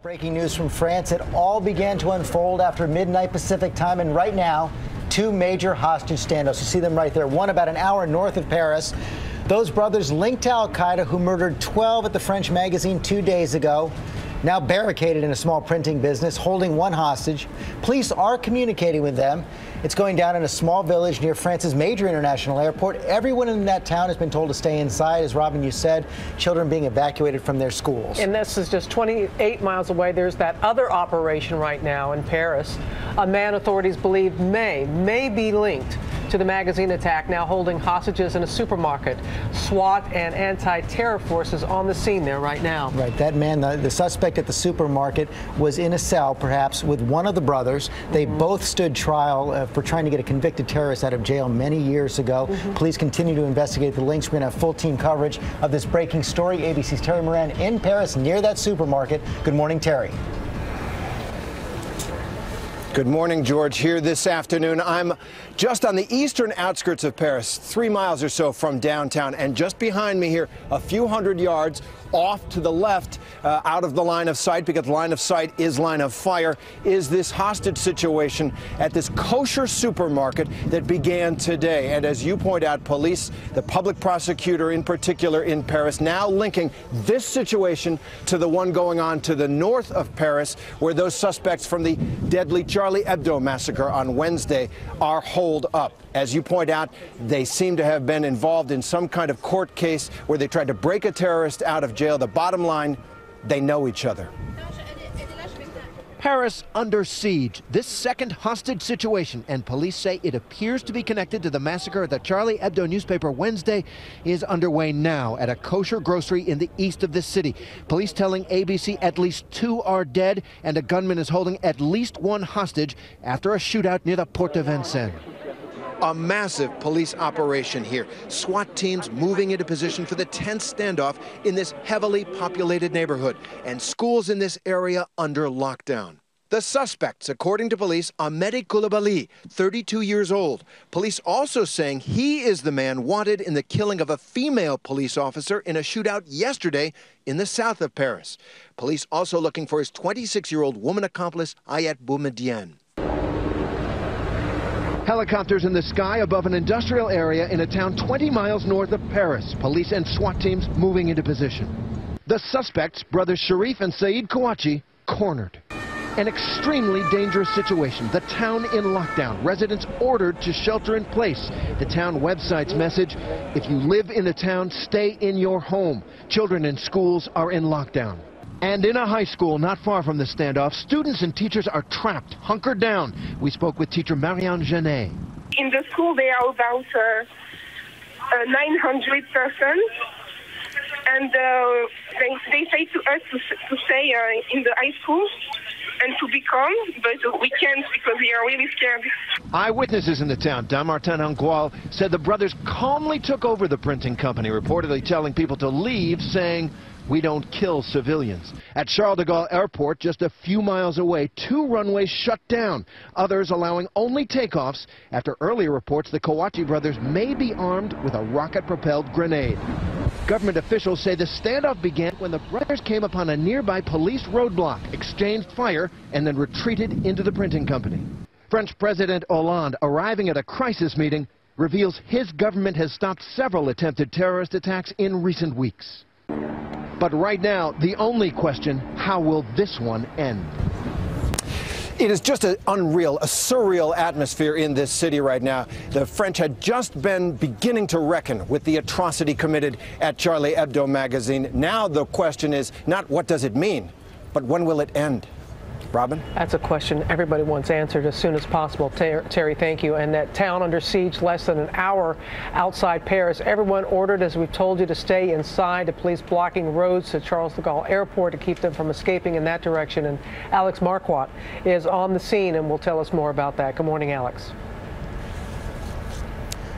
Breaking news from France. It all began to unfold after midnight Pacific time, and right now, two major hostage standoffs. You see them right there. One about an hour north of Paris. Those brothers linked to al-Qaeda, who murdered 12 at the French magazine 2 days ago, now barricaded in a small printing business, holding one hostage. Police are communicating with them. It's going down in a small village near France's major international airport. Everyone in that town has been told to stay inside. As Robin, you said, children being evacuated from their schools. And this is just 28 miles away. There's that other operation right now in Paris. A man authorities believe may be linked to the magazine attack, now holding hostages in a supermarket. SWAT and anti-terror forces on the scene there right now. Right, that man, the suspect at the supermarket, was in a cell, perhaps, with one of the brothers. They both stood trial for trying to get a convicted terrorist out of jail many years ago. Police continue to investigate the links. We're going to have full team coverage of this breaking story. ABC's Terry Moran in Paris near that supermarket. Good morning, Terry. Good morning, George. Here this afternoon, I'm just on the eastern outskirts of Paris, 3 miles or so from downtown, and just behind me here, a few hundred yards off to the left, out of the line of sight, because line of sight is line of fire, is this hostage situation at this kosher supermarket that began today. And as you point out, police, the public prosecutor in particular in Paris, now linking this situation to the one going on to the north of Paris, where those suspects from the deadly Charlie Hebdo massacre on Wednesday are holed up. As you point out, they seem to have been involved in some kind of court case where they tried to break a terrorist out of jail. The bottom line, they know each other. Paris under siege. This second hostage situation, and police say it appears to be connected to the massacre at the Charlie Hebdo newspaper Wednesday, is underway now at a kosher grocery in the east of this city. Police telling ABC at least 2 are dead and a gunman is holding at least 1 hostage after a shootout near the Porte de Vincennes. A massive police operation here. SWAT teams moving into position for the tense standoff in this heavily populated neighborhood, and schools in this area under lockdown. The suspects, according to police, Ahmed Koulibaly, 32 years old. Police also saying he is the man wanted in the killing of a female police officer in a shootout yesterday in the south of Paris. Police also looking for his 26-year-old woman accomplice, Ayat Boumediene. Helicopters in the sky above an industrial area in a town 20 miles north of Paris. Police and SWAT teams moving into position. The suspects, brothers Sharif and Saeed Kouachi, cornered. An extremely dangerous situation. The town in lockdown. Residents ordered to shelter in place. The town website's message, if you live in the town, stay in your home. Children in schools are in lockdown. And in a high school not far from the standoff, students and teachers are trapped, hunkered down. We spoke with teacher Marianne Genet. In the school, there are about 900 persons. And they say to us to stay in the high school and to be calm, but we can't because we are really scared. Eyewitnesses in the town, Damartin Angual, said the brothers calmly took over the printing company, reportedly telling people to leave, saying, "We don't kill civilians." At Charles de Gaulle Airport, just a few miles away, 2 runways shut down, others allowing only takeoffs after earlier reports the Kouachi brothers may be armed with a rocket-propelled grenade. Government officials say the standoff began when the brothers came upon a nearby police roadblock, exchanged fire, and then retreated into the printing company. French President Hollande, arriving at a crisis meeting, reveals his government has stopped several attempted terrorist attacks in recent weeks. But right now, the only question, how will this one end? It is just an unreal, a surreal atmosphere in this city right now. The French had just been beginning to reckon with the atrocity committed at Charlie Hebdo magazine. Now the question is not what does it mean, but when will it end? Robin? That's a question everybody wants answered as soon as possible. Terry, thank you. And that town under siege less than an hour outside Paris. Everyone ordered, as we've told you, to stay inside. The police blocking roads to Charles de Gaulle Airport to keep them from escaping in that direction. And Alex Marquardt is on the scene and will tell us more about that. Good morning, Alex.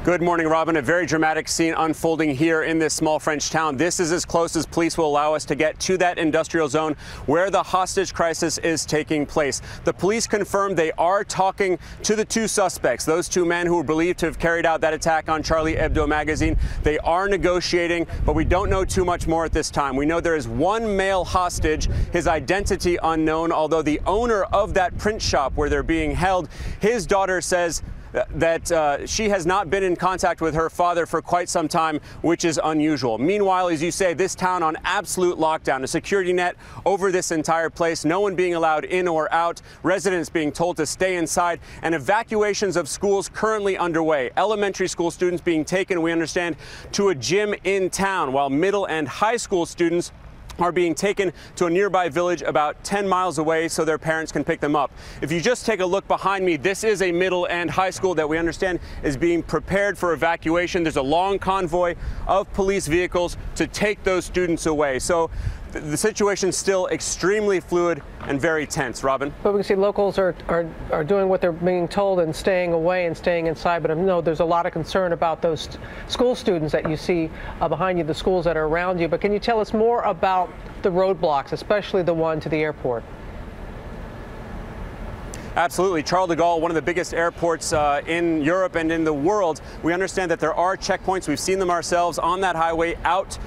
Good morning, Robin. A very dramatic scene unfolding here in this small French town. This is as close as police will allow us to get to that industrial zone where the hostage crisis is taking place. The police confirmed they are talking to the two suspects, those two men who are believed to have carried out that attack on Charlie Hebdo magazine. They are negotiating, but we don't know too much more at this time. We know there is one male hostage, his identity unknown, although the owner of that print shop where they're being held, his daughter says that she has not been in contact with her father for quite some time, which is unusual. Meanwhile, as you say, this town on absolute lockdown, a security net over this entire place, no one being allowed in or out, residents being told to stay inside, and evacuations of schools currently underway. Elementary school students being taken, we understand, to a gym in town, while middle and high school students are being taken to a nearby village about 10 miles away so their parents can pick them up. If you just take a look behind me, this is a middle and high school that we understand is being prepared for evacuation. There's a long convoy of police vehicles to take those students away. So the situation's still extremely fluid and very tense. Robin? But we can see locals are doing what they're being told and staying away and staying inside. But I know there's a lot of concern about those school students that you see behind you, the schools that are around you. But can you tell us more about the roadblocks, especially the one to the airport? Absolutely. Charles de Gaulle, one of the biggest airports in Europe and in the world. We understand that there are checkpoints. We've seen them ourselves on that highway out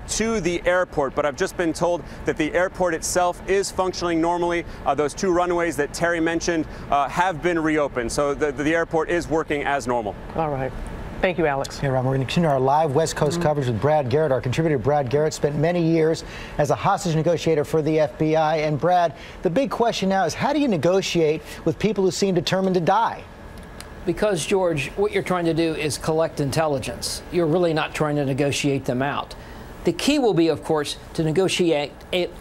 to the airport. But I've just been told that the airport itself is functioning normally. Those two runways that Terry mentioned have been reopened. So the airport is working as normal. All right. Thank you, Alex. Yeah, Robin, we're going to continue our live West Coast coverage with Brad Garrett. Our contributor, Brad Garrett, spent many years as a hostage negotiator for the FBI. And Brad, the big question now is how do you negotiate with people who seem determined to die? Because, George, what you're trying to do is collect intelligence. You're really not trying to negotiate them out. The key will be, of course, to negotiate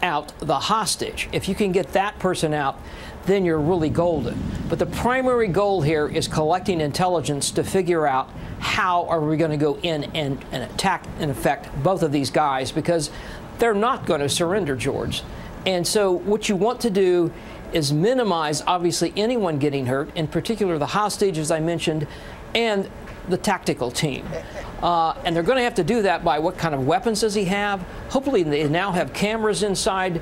out the hostage. If you can get that person out, then you're really golden. But the primary goal here is collecting intelligence to figure out how are we going to go in and attack, in effect, both of these guys, because they're not going to surrender, George. And so what you want to do is minimize, obviously, anyone getting hurt, in particular the hostage, as I mentioned, and the tactical team. And they're going to have to do that by what kind of weapons does he have? Hopefully they now have cameras inside.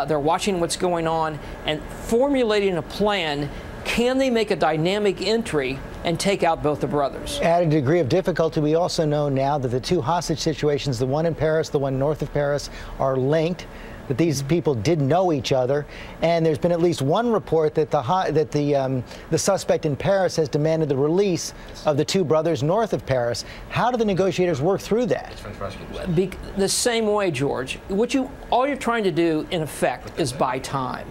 They're watching what's going on and formulating a plan. Can they make a dynamic entry and take out both the brothers? At a degree of difficulty, we also know now that the two hostage situations, the one in Paris, the one north of Paris, are linked, that these people did know each other. And there's been at least one report that the suspect in Paris has demanded the release of the two brothers north of Paris. How do the negotiators work through that? The same way, George. All you're trying to do, in effect, is buy time.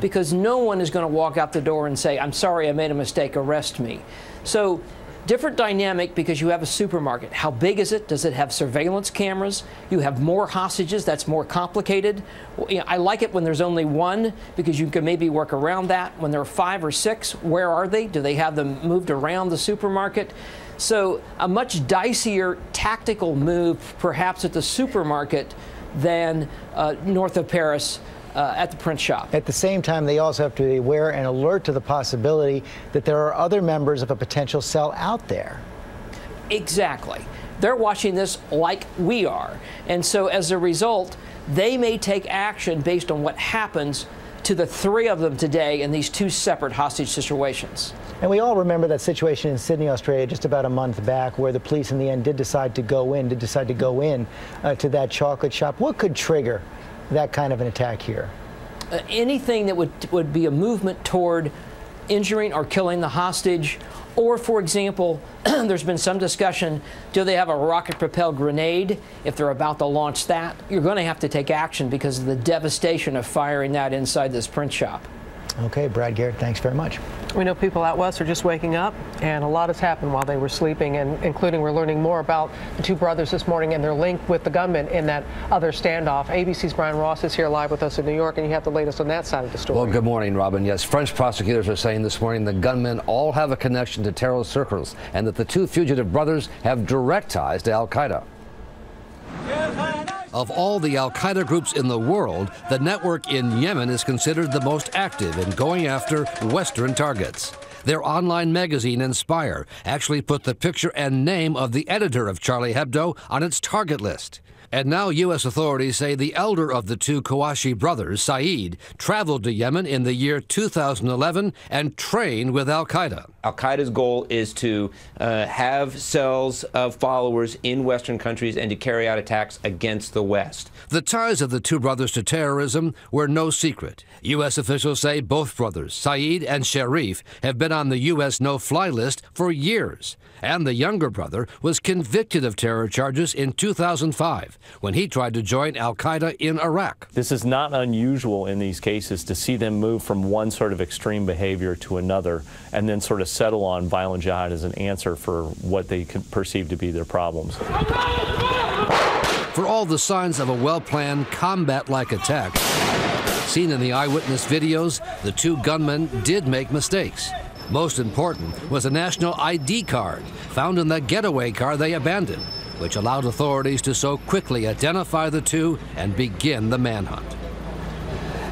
Because no one is going to walk out the door and say, I'm sorry, I made a mistake, arrest me. So different dynamic because you have a supermarket. How big is it? Does it have surveillance cameras? You have more hostages. That's more complicated. Well, I like it when there's only one because you can maybe work around that. When there are 5 or 6, where are they? Do they have them moved around the supermarket? So a much dicier tactical move perhaps at the supermarket than north of Paris at the print shop. At the same time, they also have to be aware and alert to the possibility that there are other members of a potential cell out there. Exactly. They're watching this like we are. And so as a result, they may take action based on what happens to the 3 of them today in these 2 separate hostage situations. And we all remember that situation in Sydney, Australia, just about a month back, where the police in the end did decide to go in to that chocolate shop. What could trigger that kind of an attack here? Anything that would be a movement toward injuring or killing the hostage, or, for example, there's been some discussion, do they have a rocket-propelled grenade? If they're about to launch that, you're going to have to take action because of the devastation of firing that inside this print shop. Okay, Brad Garrett, thanks very much. We know people out west are just waking up, and a lot has happened while they were sleeping, and including we're learning more about the 2 brothers this morning and their link with the gunman in that other standoff. ABC's Brian Ross is here live with us in New York, and you have the latest on that side of the story. Well, good morning, Robin. Yes, French prosecutors are saying this morning the gunmen all have a connection to terrorist circles and that the 2 fugitive brothers have direct ties to al-Qaeda. Of all the al-Qaeda groups in the world, the network in Yemen is considered the most active in going after Western targets. Their online magazine, Inspire, actually put the picture and name of the editor of Charlie Hebdo on its target list. And now U.S. authorities say the elder of the two Kouachi brothers, Saeed, traveled to Yemen in the year 2011 and trained with al-Qaeda. Al-Qaeda's goal is to have cells of followers in Western countries and to carry out attacks against the West. The ties of the two brothers to terrorism were no secret. U.S. officials say both brothers, Saeed and Sharif, have been on the U.S. no-fly list for years. And the younger brother was convicted of terror charges in 2005 when he tried to join al-Qaeda in Iraq. This is not unusual in these cases to see them move from one sort of extreme behavior to another and then sort of settle on violent jihad as an answer for what they could perceive to be their problems. For all the signs of a well-planned combat-like attack seen in the eyewitness videos, the two gunmen did make mistakes. Most important was a national ID card found in the getaway car they abandoned, which allowed authorities to so quickly identify the two and begin the manhunt.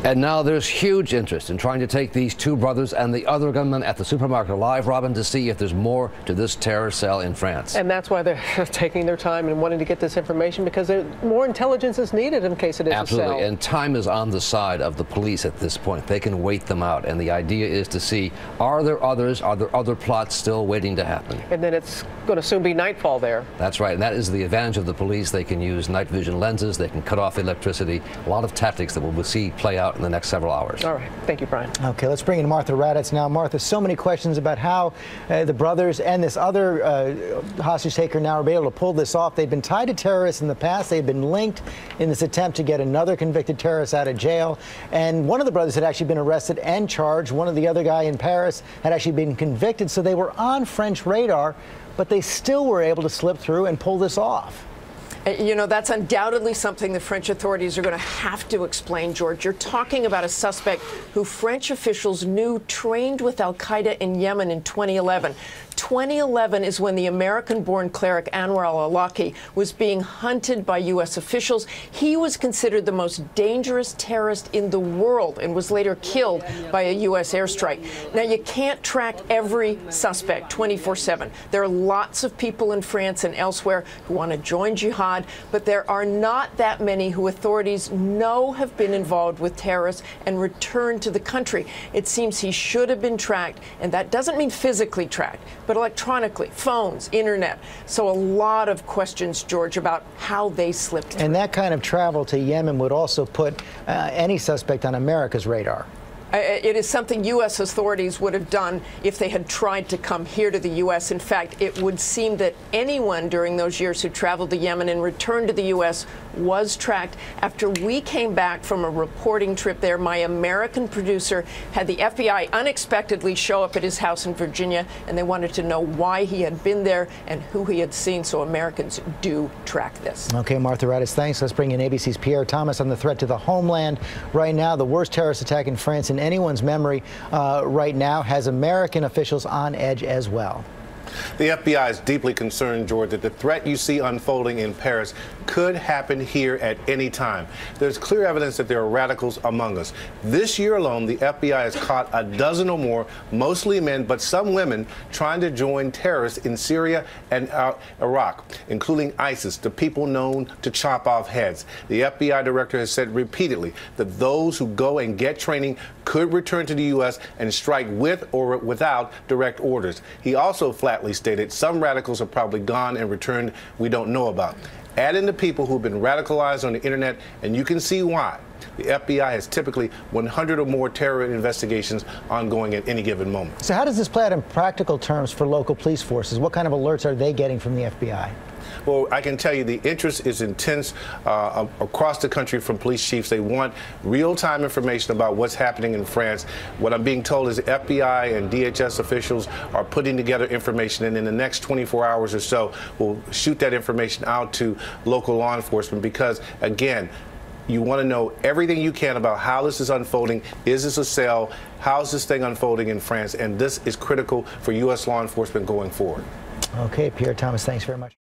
And now there's huge interest in trying to take these two brothers and the other gunman at the supermarket alive, Robin, to see if there's more to this terror cell in France. And that's why they're taking their time and wanting to get this information, because more intelligence is needed in case it is Absolutely. a cell. And time is on the side of the police at this point. They can wait them out. And the idea is to see, are there others? Are there other plots still waiting to happen? And then it's going to soon be nightfall there. That's right. And that is the advantage of the police. They can use night vision lenses. They can cut off electricity. A lot of tactics that we'll see play out in the next several hours. All right. Thank you, Brian. Okay, let's bring in Martha Raddatz now. Martha, so many questions about how the brothers and this other hostage taker now are able to pull this off. They've been tied to terrorists in the past. They've been linked in this attempt to get another convicted terrorist out of jail. And one of the brothers had actually been arrested and charged. One of the other guy in Paris had actually been convicted. So they were on French radar, but they still were able to slip through and pull this off. You know, that's undoubtedly something the French authorities are going to have to explain, George. You're talking about a suspect who French officials knew trained with al-Qaeda in Yemen in 2011. 2011 is when the American-born cleric Anwar al-Awlaki was being hunted by U.S. officials. He was considered the most dangerous terrorist in the world and was later killed by a U.S. airstrike. Now, you can't track every suspect 24/7. There are lots of people in France and elsewhere who want to join jihad, but there are not that many who authorities know have been involved with terrorists and returned to the country. It seems he should have been tracked, and that doesn't mean physically tracked, but electronically, phones, internet. So a lot of questions, George, about how they slipped through. And that kind of travel to Yemen would also put any suspect on America's radar. It is something U.S. authorities would have done if they had tried to come here to the U.S. In fact, it would seem that anyone during those years who traveled to Yemen and returned to the U.S. was tracked. After we came back from a reporting trip there, my American producer had the FBI unexpectedly show up at his house in Virginia, and they wanted to know why he had been there and who he had seen, so Americans do track this. Okay, Martha Raddatz, thanks. Let's bring in ABC's Pierre Thomas on the threat to the homeland. Right now, the worst terrorist attack in France in anyone's memory right now has American officials on edge as well. The FBI is deeply concerned, George, that the threat you see unfolding in Paris could happen here at any time. There's clear evidence that there are radicals among us. This year alone, the FBI has caught a dozen or more, mostly men, but some women, trying to join terrorists in Syria and Iraq, including ISIS, the people known to chop off heads. The FBI director has said repeatedly that those who go and get training could return to the U.S. and strike with or without direct orders. He also flatly stated some radicals have probably gone and returned we don't know about. Add in the people who've been radicalized on the internet, and you can see why. The FBI has typically 100 or more terror investigations ongoing at any given moment. So how does this play out in practical terms for local police forces? What kind of alerts are they getting from the FBI? Well, I can tell you the interest is intense across the country from police chiefs. They want real-time information about what's happening in France. What I'm being told is the FBI and DHS officials are putting together information, and in the next 24 hours or so, we'll shoot that information out to local law enforcement because, again, you want to know everything you can about how this is unfolding. Is this a cell? How is this thing unfolding in France? And this is critical for U.S. law enforcement going forward. Okay, Pierre Thomas, thanks very much.